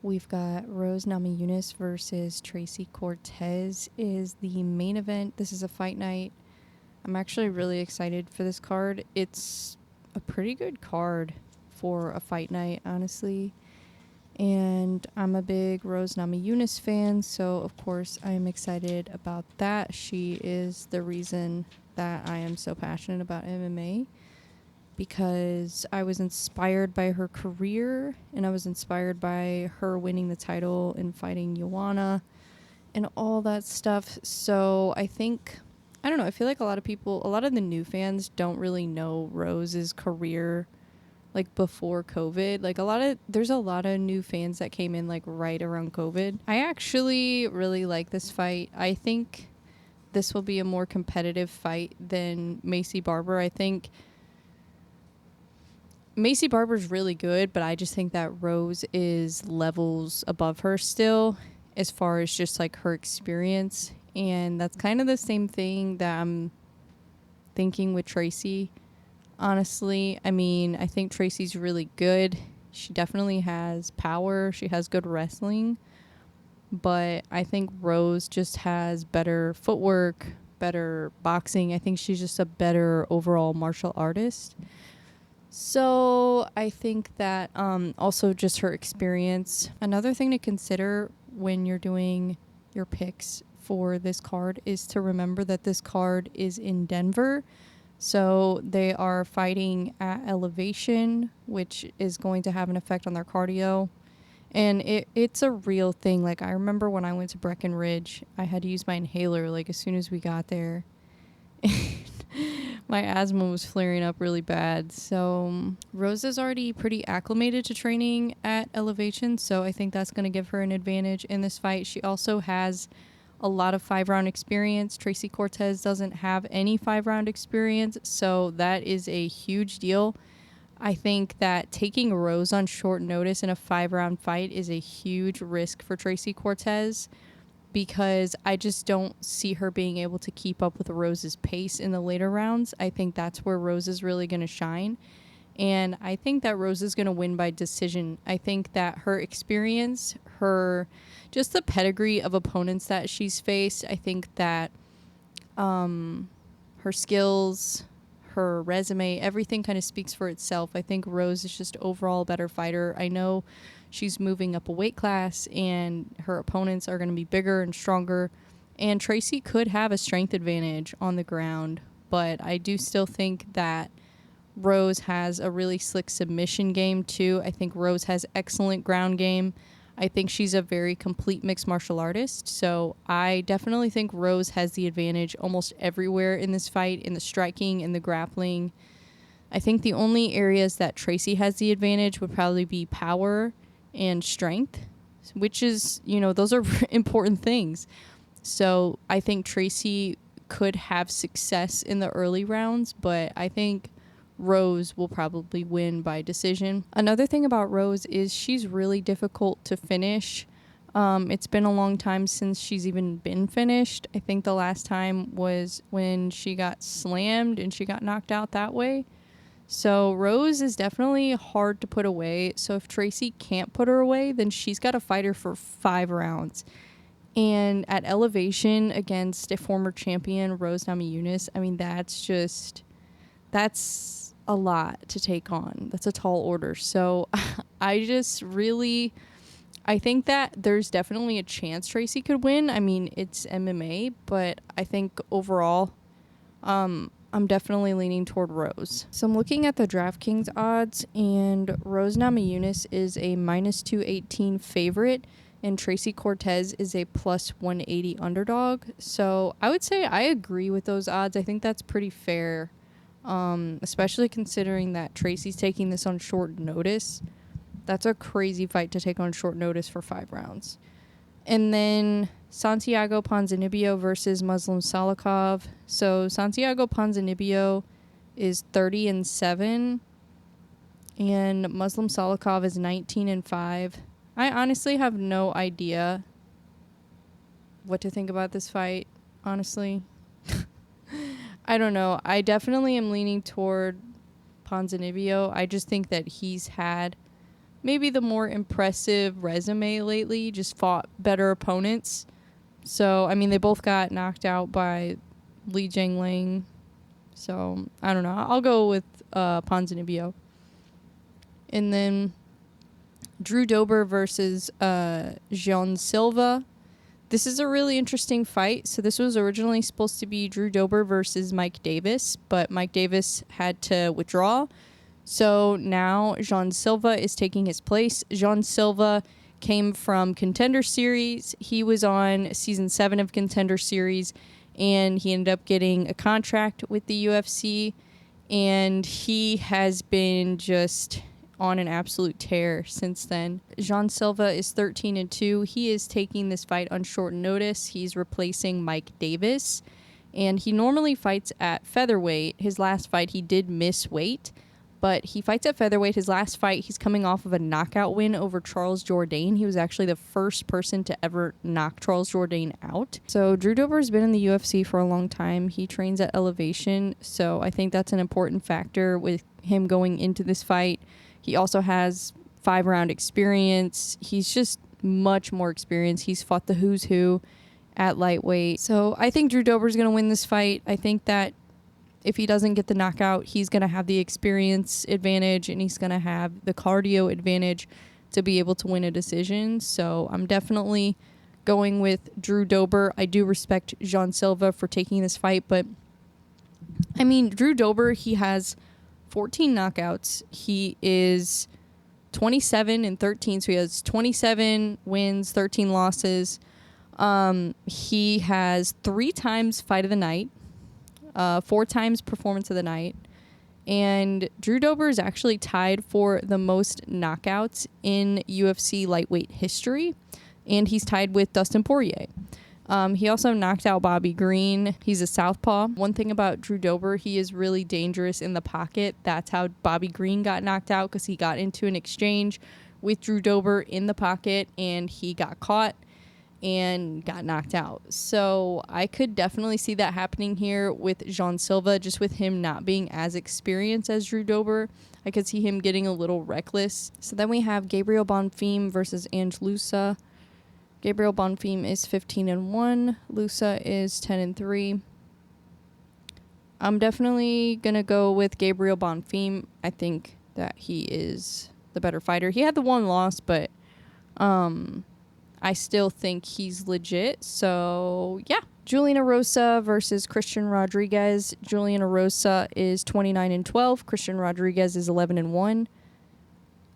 We've got Rose Namajunas versus Tracy Cortez is the main event. This is a fight night. I'm actually really excited for this card. It's a pretty good card for a fight night, honestly. And I'm a big Rose Namajunas fan, so of course I'm excited about that. She is the reason that I am so passionate about MMA, because I was inspired by her career and I was inspired by her winning the title and fighting Joanna and all that stuff. So I don't know, I feel like a lot of the new fans don't really know Rose's career like before COVID. Like there's a lot of new fans that came in like right around COVID. I actually really like this fight. I think this will be a more competitive fight than Macy Barber. I think Macy Barber's really good, but I just think that Rose is levels above her still as far as just like her experience. And that's kind of the same thing that I'm thinking with Tracy. Honestly, I mean, I think Tracy's really good. She definitely has power. She has good wrestling. But I think Rose just has better footwork, better boxing. I think she's just a better overall martial artist. So I think that also just her experience. Another thing to consider when you're doing your picks for this card is to remember that this card is in Denver. So they are fighting at elevation, which is going to have an effect on their cardio. And it's a real thing. Like, I remember when I went to Breckenridge, I had to use my inhaler like as soon as we got there. My asthma was flaring up really bad. So Rose is already pretty acclimated to training at elevation, so I think that's going to give her an advantage in this fight. She also has a lot of 5-round experience. Tracy Cortez doesn't have any 5-round experience, so that is a huge deal. I think that taking Rose on short notice in a 5-round fight is a huge risk for Tracy Cortez, because I just don't see her being able to keep up with Rose's pace in the later rounds. I think that's where Rose is really going to shine. And I think that Rose is going to win by decision. I think that her experience, just the pedigree of opponents that she's faced, I think that her skills, her resume, everything kind of speaks for itself. I think Rose is just overall a better fighter. I know she's moving up a weight class and her opponents are going to be bigger and stronger. And Tracy could have a strength advantage on the ground, but I do still think that Rose has a really slick submission game too. I think Rose has excellent ground game. I think she's a very complete mixed martial artist. So I definitely think Rose has the advantage almost everywhere in this fight, in the striking, in the grappling. I think the only areas that Tracy has the advantage would probably be power and strength, which is, those are important things. So I think Tracy could have success in the early rounds, but I think Rose will probably win by decision. Another thing about Rose is she's really difficult to finish. It's been a long time since she's even been finished. I think the last time was when she got slammed and she got knocked out that way. So Rose is definitely hard to put away. So if Tracy can't put her away, then she's got to fight her for 5 rounds. And at elevation against a former champion, Rose Namajunas, I mean, that's a lot to take on. That's a tall order. So I think that there's definitely a chance Tracy could win. I mean, it's MMA, but I think overall, I'm definitely leaning toward Rose. So I'm looking at the DraftKings odds, and Rose Namajunas is a minus 218 favorite, and Tracy Cortez is a plus 180 underdog. So I would say I agree with those odds. I think that's pretty fair, especially considering that Tracy's taking this on short notice. That's a crazy fight to take on short notice for 5 rounds. And then Santiago Ponzinibbio versus Muslim Salikov. So Santiago Ponzinibbio is 30-7, and Muslim Salikov is 19-5. I honestly have no idea what to think about this fight, honestly. I don't know. I definitely am leaning toward Ponzinibbio. I just think that he's had maybe the more impressive resume lately, just fought better opponents. So, I mean, they both got knocked out by Li Jingliang. So, I don't know. I'll go with Ponzinibbio. And then Drew Dober versus Jean Silva. This is a really interesting fight. So this was originally supposed to be Drew Dober versus Mike Davis, but Mike Davis had to withdraw. So now Jean Silva is taking his place. Jean Silva came from Contender Series. He was on season 7 of Contender Series, and he ended up getting a contract with the UFC, and he has been just on an absolute tear since then. Jean Silva is 13-2. He is taking this fight on short notice. He's replacing Mike Davis, and he normally fights at featherweight. His last fight, he did miss weight, but he fights at featherweight. His last fight, he's coming off of a knockout win over Charles Jourdain. He was actually the first person to ever knock Charles Jourdain out. So Drew Dober has been in the UFC for a long time. He trains at Elevation, so I think that's an important factor with him going into this fight. He also has 5-round experience. He's just much more experienced. He's fought the who's who at lightweight. So I think Drew Dober's going to win this fight. I think that if he doesn't get the knockout, he's going to have the experience advantage, and he's going to have the cardio advantage to be able to win a decision. So I'm definitely going with Drew Dober. I do respect Jean Silva for taking this fight, but I mean, Drew Dober, he has 14 knockouts. He is 27-13, so he has 27 wins, 13 losses. He has 3 times fight of the night, 4 times performance of the night, and Drew Dober is actually tied for the most knockouts in UFC lightweight history, and he's tied with Dustin Poirier. He also knocked out Bobby Green. He's a southpaw. One thing about Drew Dober, he is really dangerous in the pocket. That's how Bobby Green got knocked out, because he got into an exchange with Drew Dober in the pocket, and he got caught and got knocked out. So I could definitely see that happening here with Jean Silva, just with him not being as experienced as Drew Dober. I could see him getting a little reckless. So then we have Gabriel Bonfim versus Ange Loosa. Gabriel Bonfim is 15-1. Loosa is 10-3. I'm definitely going to go with Gabriel Bonfim. I think that he is the better fighter. He had the one loss, but I still think he's legit. So, yeah. Julian Erosa versus Christian Rodriguez. Julian Erosa is 29-12. Christian Rodriguez is 11-1.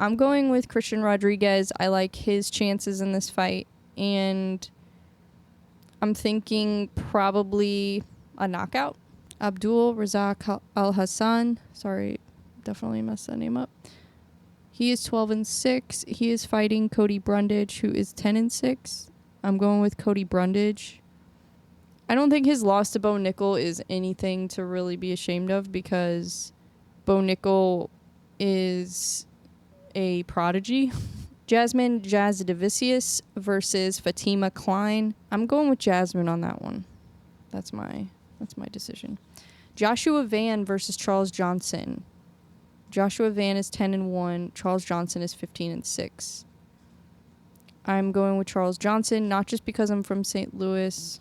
I'm going with Christian Rodriguez. I like his chances in this fight. And I'm thinking probably a knockout. Abdul Razak Al Hassan. Sorry, definitely messed that name up. He is 12-6. He is fighting Cody Brundage, who is 10-6. I'm going with Cody Brundage. I don't think his loss to Bo Nickel is anything to really be ashamed of, because Bo Nickel is a prodigy. Jasmine Jasudavicius versus Fatima Klein. I'm going with Jasmine on that one. That's my decision. Joshua Van versus Charles Johnson. Joshua Van is 10-1. Charles Johnson is 15-6. I'm going with Charles Johnson, not just because I'm from St. Louis,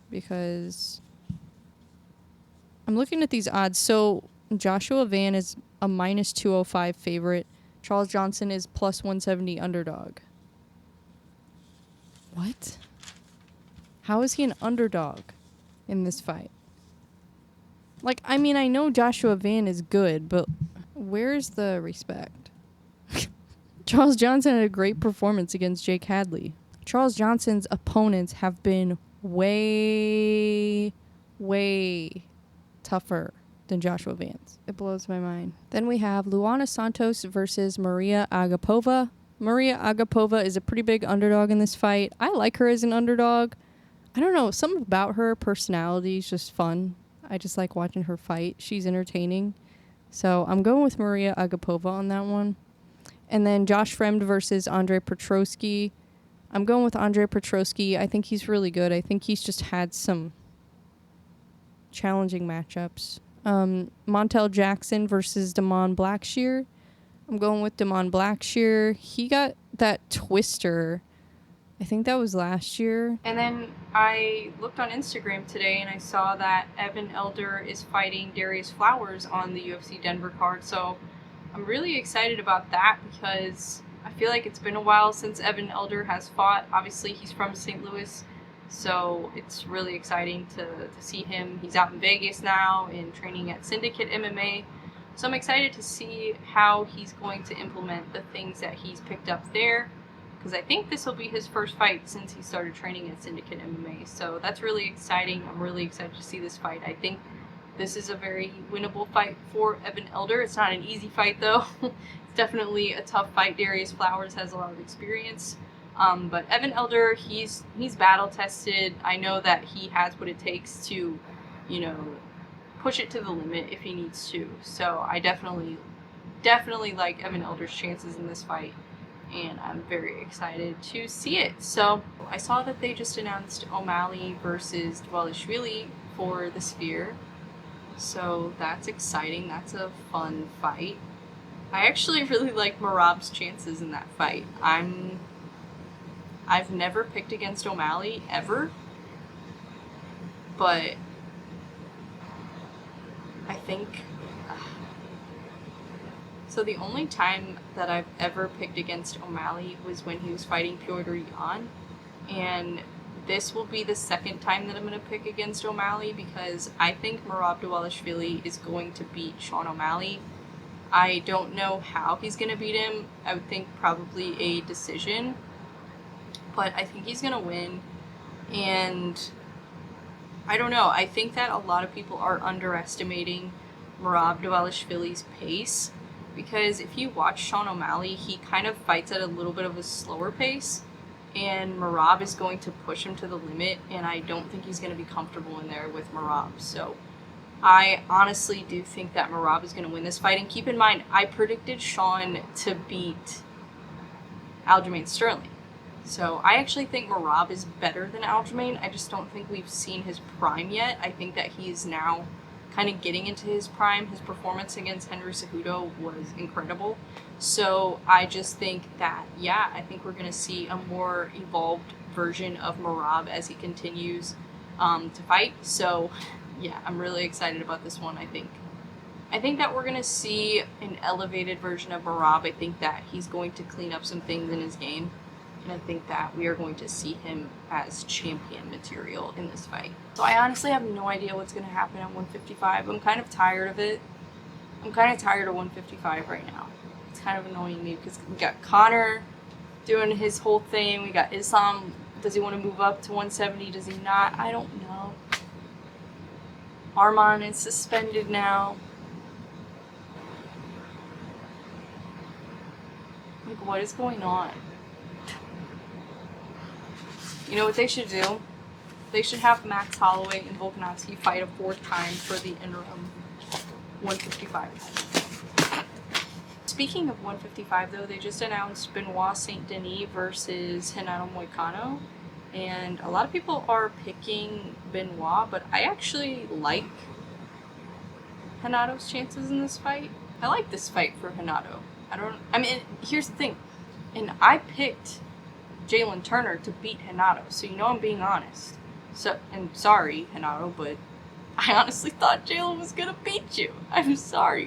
because I'm looking at these odds. So Joshua Van is a -205 favorite. Charles Johnson is +170 underdog. What? How is he an underdog in this fight? Like, I mean, I know Joshua Van is good, but where's the respect? Charles Johnson had a great performance against Jake Hadley. Charles Johnson's opponents have been way tougher than Joshua Van's. It blows my mind. Then we have Luana Santos versus Maria Agapova. Maria Agapova is a pretty big underdog in this fight. I like her as an underdog. I don't know, something about her personality is just fun. I just like watching her fight. She's entertaining. So I'm going with Maria Agapova on that one. And then Josh Fremd versus Andre Petrosky. I'm going with Andre Petrosky. I think he's really good. I think he's just had some challenging matchups. Montel Jackson versus Damon Blackshear. I'm going with Damon Blackshear. He got that twister. I think that was last year. And then I looked on Instagram today and I saw that Evan Elder is fighting Darius Flowers on the UFC Denver card. So I'm really excited about that because I feel like it's been a while since Evan Elder has fought. Obviously, he's from St. Louis, so it's really exciting to see him. He's out in Vegas now and training at Syndicate MMA. So I'm excited to see how he's going to implement the things that he's picked up there, because I think this will be his first fight since he started training at Syndicate MMA. So that's really exciting. I'm really excited to see this fight. I think this is a very winnable fight for Evan Elder. It's not an easy fight, though. It's definitely a tough fight. Darius Flowers has a lot of experience. But Evan Elder, he's battle tested. I know that he has what it takes to, push it to the limit if he needs to. So I definitely like Evan Elder's chances in this fight, and I'm very excited to see it. So I saw that they just announced O'Malley versus Dvalishvili for the Sphere. So that's exciting. That's a fun fight. I actually really like Merab's chances in that fight. I've never picked against O'Malley ever, but I think so the only time that I've ever picked against O'Malley was when he was fighting Petr Yan, and this will be the second time that I'm going to pick against O'Malley because I think Merab Dvalishvili is going to beat Sean O'Malley. I don't know how he's going to beat him. I would think probably a decision, but I think he's going to win. And I don't know. I think that a lot of people are underestimating Merab Dvalishvili's pace, because if you watch Sean O'Malley, he kind of fights at a little bit of a slower pace, and Merab is going to push him to the limit, and I don't think he's going to be comfortable in there with Merab. So I honestly do think that Merab is going to win this fight. And keep in mind, I predicted Sean to beat Aljamain Sterling. So I actually think Merab is better than Aljamain. I just don't think we've seen his prime yet. I think that he is now kind of getting into his prime. His performance against Henry Cejudo was incredible. So I just think that, I think we're going to see a more evolved version of Merab as he continues to fight. So I'm really excited about this one. I think that we're going to see an elevated version of Merab. I think that he's going to clean up some things in his game. And I think that we are going to see him as champion material in this fight. So I honestly have no idea what's going to happen at 155. I'm kind of tired of it. I'm kind of tired of 155 right now. It's kind of annoying me because we got Conor doing his whole thing. We got Islam. Does he want to move up to 170? Does he not? I don't know. Arman is suspended now. Like, what is going on? You know what they should do? They should have Max Holloway and Volkanovski fight a fourth time for the interim 155. Speaking of 155, though, they just announced Benoit Saint Denis versus Renato Moicano. And a lot of people are picking Benoit, but I actually like Renato's chances in this fight. I like this fight for Renato. Here's the thing. And I picked Jalen Turner to beat Renato, so I'm being honest. So, and sorry, Renato, but I honestly thought Jalen was gonna beat you. I'm sorry.